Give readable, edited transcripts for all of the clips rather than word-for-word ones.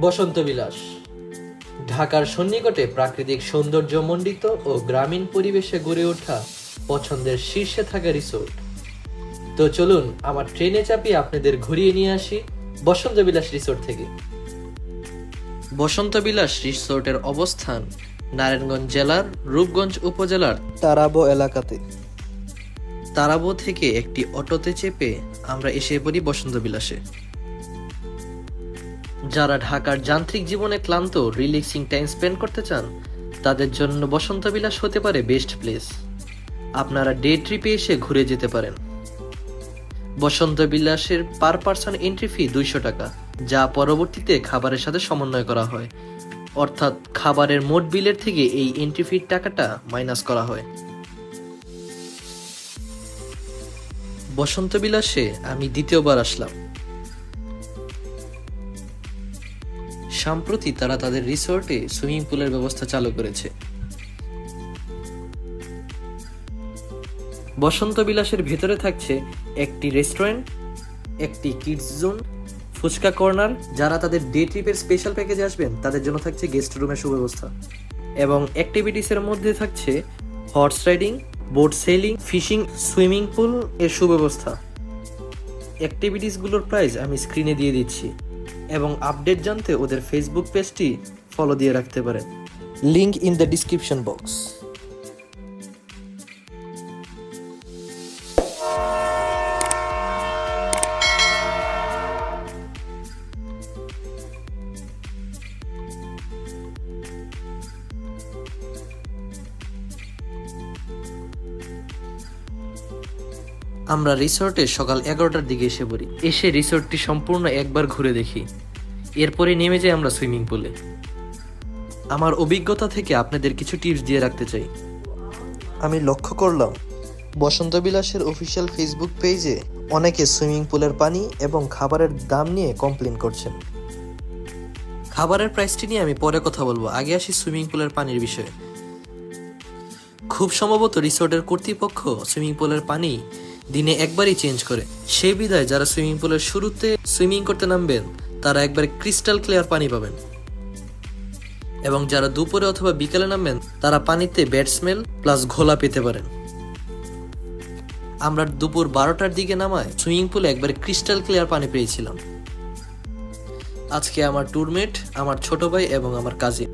বসন্ত বিলাস ঢাকার সন্নিকটে প্রাকৃতিক সৌন্দর্যমণ্ডিত ও গ্রামীণ পরিবেশে গড়ে ওঠা পছন্দের শীর্ষে থাকা রিসোর্ট। তো চলুন আমার ট্রেনে চাপিয়ে আপনাদের ঘুরিয়ে নিয়ে আসি বসন্ত বিলাস রিসোর্ট থেকে। বসন্ত বিলাস রিসোর্টের অবস্থান নারায়ণগঞ্জ জেলার রূপগঞ্জ উপজেলার তারাবো এলাকাতে। তারাবো থেকে একটি অটোতে চেপে আমরা এসে পড়ি বসন্ত বিলাসে। যারা ঢাকার যান্ত্রিক জীবনে ক্লান্ত রিল্যাক্সিং টাইম স্পেন্ড করতে চান তাদের জন্য বসন্ত বিলাস হতে পারে বেস্ট প্লেস। আপনারা ডে ট্রিপে এসে ঘুরে যেতে পারেন। বসন্ত বিলাসের পার পার্সন এন্ট্রি ফি 200 টাকা, যা পরবর্তীতে খাবারের সাথে সমন্বয় করা হয়, অর্থাৎ খাবারের মোট বিলের থেকে এই এন্ট্রি ফির টাকাটা মাইনাস করা হয়। বসন্ত বিলাসে আমি দ্বিতীয়বার আসলাম। সম্প্রতি তারা তাদের রিসোর্টে সুইমিং পুলের ব্যবস্থা চালু করেছে। বসন্ত বিলাসের ভেতরে থাকছে একটি রেস্টুরেন্ট, একটি কিডস জোন, ফুচকা কর্নার। যারা তাদের ডে ট্রিপের স্পেশাল প্যাকেজে আসবেন তাদের জন্য থাকছে গেস্ট রুমের সুব্যবস্থা, এবং অ্যাক্টিভিটিসের মধ্যে থাকছে horse riding, boat sailing, fishing, swimming pool এর সুব্যবস্থা। অ্যাক্টিভিটিসগুলোর প্রাইস আমি স্ক্রিনে দিয়ে দিচ্ছি, এবং আপডেট জানতে ওদের ফেসবুক পেজটি ফলো দিয়ে রাখতে পারেন। Link in the description box. আমরা রিসোর্টে সকাল 11টার দিকে এসে পড়ি। এসে রিসোর্টটি সম্পূর্ণ একবার ঘুরে দেখি, এরপরে নেমে যাই আমরা সুইমিং পুলে। আমার অভিজ্ঞতা থেকে আপনাদের কিছু টিপস দিয়ে রাখতে চাই। আমি লক্ষ্য করলাম বসন্ত বিলাসের অফিসিয়াল ফেসবুক পেজে অনেকে সুইমিং পুলের পানি এবং খাবারের দাম নিয়ে কমপ্লেন করছেন। খাবারের প্রাইসটি নিয়ে আমি পরে কথা বলবো, আগে আসি সুইমিং পুলের পানির বিষয়ে। খুব সম্ভবত রিসোর্টের কর্তৃপক্ষ সুইমিং পুলের পানি দিনে একবারই চেঞ্জ করে, সেই বিধায় যারা সুইমিং পুলের শুরুতে সুইমিং করতে নামবেন তারা একবারে ক্রিস্টাল ক্লিয়ার পানি পাবেন, এবং যারা দুপুরে অথবা বিকালে নামবেন তারা পানিতে ব্যাড স্মেল প্লাস ঘোলা পেতে পারেন। আমরা দুপুর 12টার দিকে নামায় সুইমিং পুলে একবারে ক্রিস্টাল ক্লিয়ার পানি পেয়েছিলাম। আজকে আমার ট্যুরমেট, আমার ছোট ভাই এবং আমার কাজিন,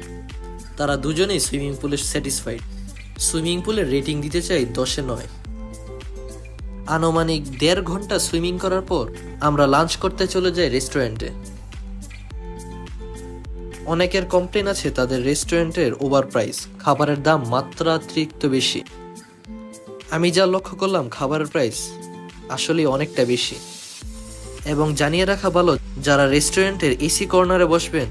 তারা দুজনেই সুইমিং পুলে স্যাটিসফাইড। সুইমিং পুলের রেটিং দিতে চাই 10-এ 9। আনুমানিক 1.5 ঘন্টা সুইমিং করার পর আমরা লাঞ্চ করতে চলে যাই রেস্টুরেন্টে। অনেকের কমপ্লেন আছে তাদের রেস্টুরেন্টের ওভার প্রাইস, খাবারের দাম মাত্রাতিরিক্ত বেশি। আমি যা লক্ষ্য করলাম খাবারের প্রাইস আসলে অনেকটা বেশি, এবং জানিয়ে রাখা ভালো যারা রেস্টুরেন্টের এসি কর্নারে বসবেন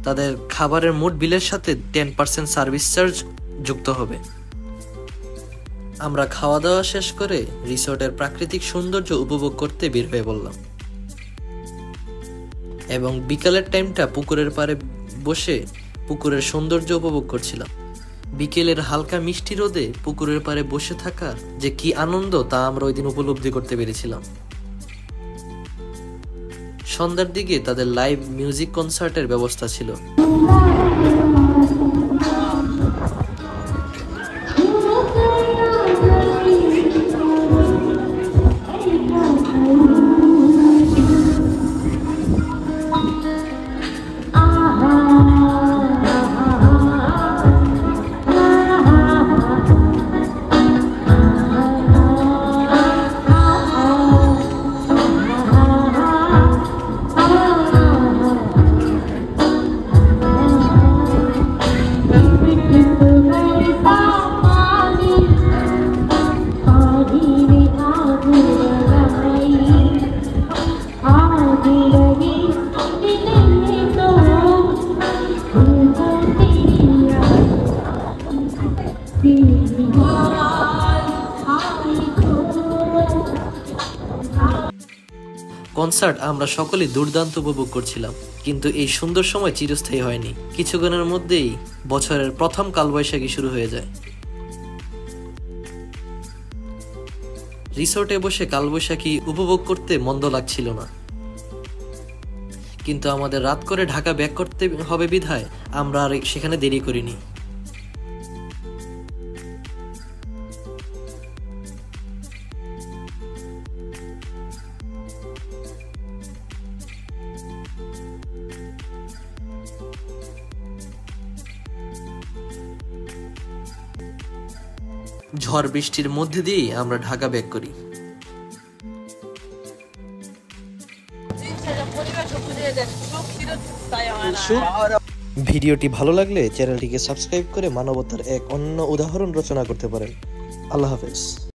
তাদের খাবারের মোট বিলের সাথে 10% সার্ভিস চার্জ যুক্ত হবে। আমরা খাওয়া দাওয়া শেষ করে রিসোর্টের প্রাকৃতিক সৌন্দর্য উপভোগ করতে বের হয়ে পড়লাম, এবং বিকালের টাইমটা পুকুরের পাড়ে বসে পুকুরের সৌন্দর্য উপভোগ করছিলাম। বিকেলের হালকা মিষ্টি রোদে পুকুরের পাড়ে বসে থাকার যে কি আনন্দ তা আমরা ওই দিন উপলব্ধি করতে পেরেছিলাম। সন্ধ্যার দিকে তাদের লাইভ মিউজিক কনসার্টের ব্যবস্থা ছিল। কনসার্ট আমরা সকলেই দুর্দান্ত উপভোগ করছিলাম, কিন্তু এই সুন্দর সময় চিরস্থায়ী হয়নি। কিছুক্ষণের মধ্যেই বছরের প্রথম কালবৈশাখী শুরু হয়ে যায়। রিসোর্টে বসে কালবৈশাখী উপভোগ করতে মন্দ লাগছিল না, কিন্তু আমাদের রাত করে ঢাকা ব্যাক করতে হবে বিধায় আমরা আর সেখানে দেরি করিনি। ঝড় বৃষ্টির মধ্যে দিয়েই আমরা ঢাকা ব্যাক করি। ভিডিওটি ভালো লাগলে চ্যানেলটিকে সাবস্ক্রাইব করে মানবতার এক অন্য উদাহরণ রচনা করতে পারেন। আল্লাহ হাফেজ।